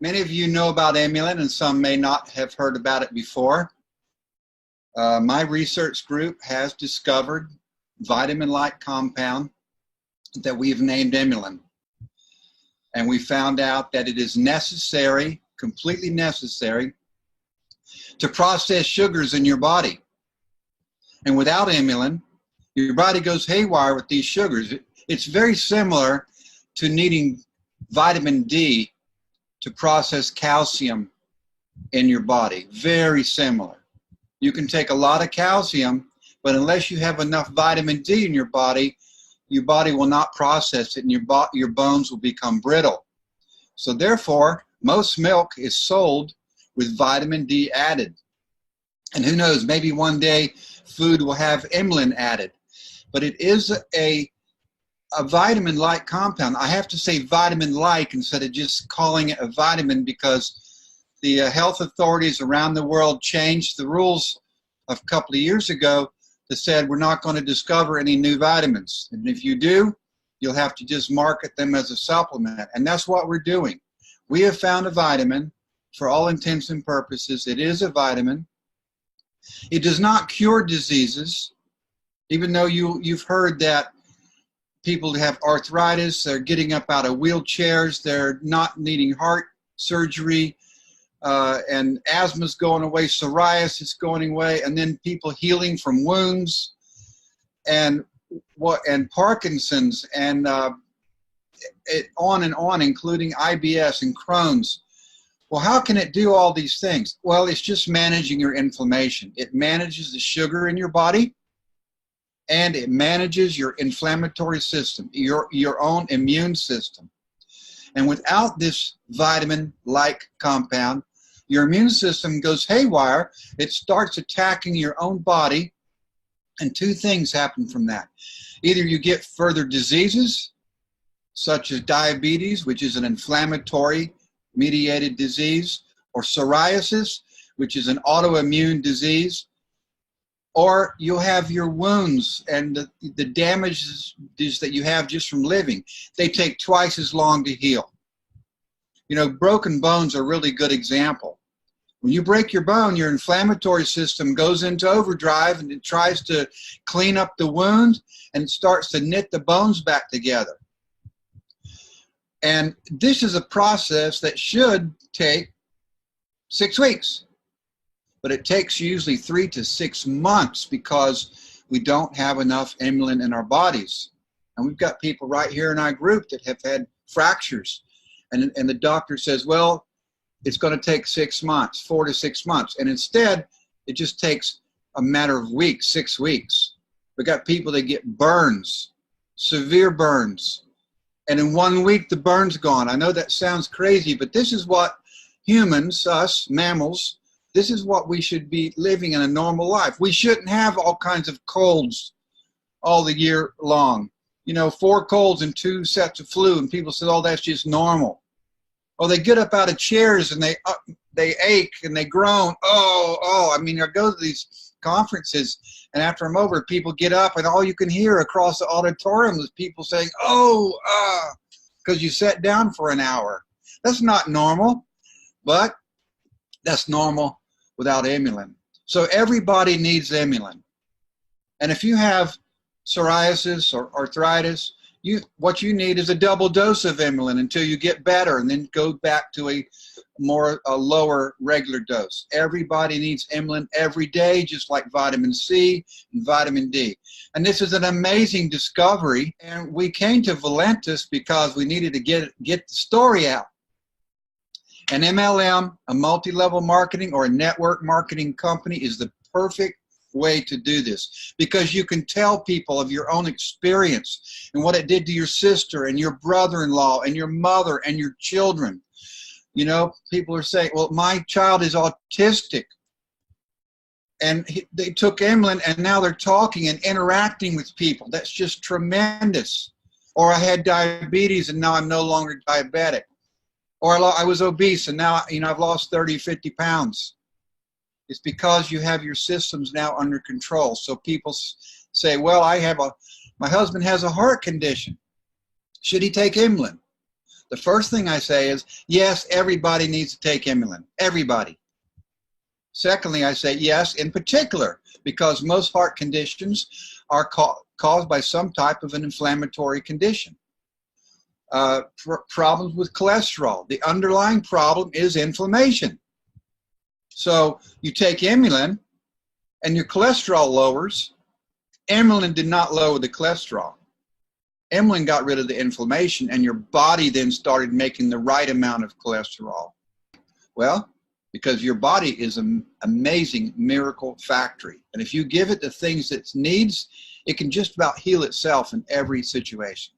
Many of you know about Emulin, and some may not have heard about it before. My research group has discovered vitamin-like compound that we've named Emulin. And we found out that it is necessary, completely necessary, to process sugars in your body. And without Emulin, your body goes haywire with these sugars. It's very similar to needing vitamin D to process calcium in your body. Very similar. You can take a lot of calcium, but unless you have enough vitamin D in your body will not process it, and your bones will become brittle. So therefore, most milk is sold with vitamin D added. And who knows, maybe one day food will have Emulin added. But it is a vitamin-like compound. I have to say vitamin-like instead of just calling it a vitamin, because the health authorities around the world changed the rules a couple of years ago that said we're not going to discover any new vitamins. And if you do, you'll have to just market them as a supplement. And that's what we're doing. We have found a vitamin. For all intents and purposes, it is a vitamin. It does not cure diseases, even though you've heard that people who have arthritis, they're getting up out of wheelchairs, they're not needing heart surgery, and asthma's going away, psoriasis going away, and then people healing from wounds, and Parkinson's, and on and on, including IBS and Crohn's. Well, how can it do all these things? Well, it's just managing your inflammation. It manages the sugar in your body, and it manages your inflammatory system, your own immune system. And without this vitamin-like compound, your immune system goes haywire. It starts attacking your own body, and two things happen from that. Either you get further diseases, such as diabetes, which is an inflammatory mediated disease, or psoriasis, which is an autoimmune disease, or you'll have your wounds and the damages that you have just from living. They take twice as long to heal. You know, broken bones are a really good example. When you break your bone, your inflammatory system goes into overdrive, and it tries to clean up the wound, and it starts to knit the bones back together. And this is a process that should take 6 weeks. But it takes usually 3 to 6 months because we don't have enough Emulin in our bodies. And we've got people right here in our group that have had fractures. And the doctor says, well, it's going to take 6 months, 4 to 6 months. And instead, it just takes a matter of weeks, 6 weeks. We've got people that get burns, severe burns. And in 1 week, the burn's gone. I know that sounds crazy, but this is what humans, us, mammals, this is what we should be living in a normal life. We shouldn't have all kinds of colds all the year long. You know, 4 colds and 2 sets of flu, and people say, oh, that's just normal. Or they get up out of chairs and they ache and they groan. I mean, I go to these conferences, and after I'm over, people get up, and all you can hear across the auditorium is people saying, because you sat down for an hour. That's not normal, but that's normal without Emulin. So everybody needs Emulin. And if you have psoriasis or arthritis, what you need is a double dose of Emulin until you get better, and then go back to a lower regular dose. Everybody needs Emulin every day, just like vitamin C and vitamin D. And this is an amazing discovery. And we came to Valentus because we needed to get the story out. An MLM, a multi-level marketing or a network marketing company, is the perfect way to do this, because you can tell people of your own experience and what it did to your sister and your brother-in-law and your mother and your children. You know, people are saying, well, my child is autistic, and they took Emulin, and now they're talking and interacting with people. That's just tremendous. Or I had diabetes, and now I'm no longer diabetic. Or I was obese, and now, you know, I've lost 30, 50 pounds. It's because you have your systems now under control. So people say, well, my husband has a heart condition. Should he take Emulin? The first thing I say is, yes, everybody needs to take Emulin. Everybody. Secondly, I say yes, in particular, because most heart conditions are caused by some type of an inflammatory condition. Problems with cholesterol. The underlying problem is inflammation. So you take Emulin and your cholesterol lowers. Emulin did not lower the cholesterol. Emulin got rid of the inflammation, and your body then started making the right amount of cholesterol. Well, because your body is an amazing miracle factory. And if you give it the things it needs, it can just about heal itself in every situation.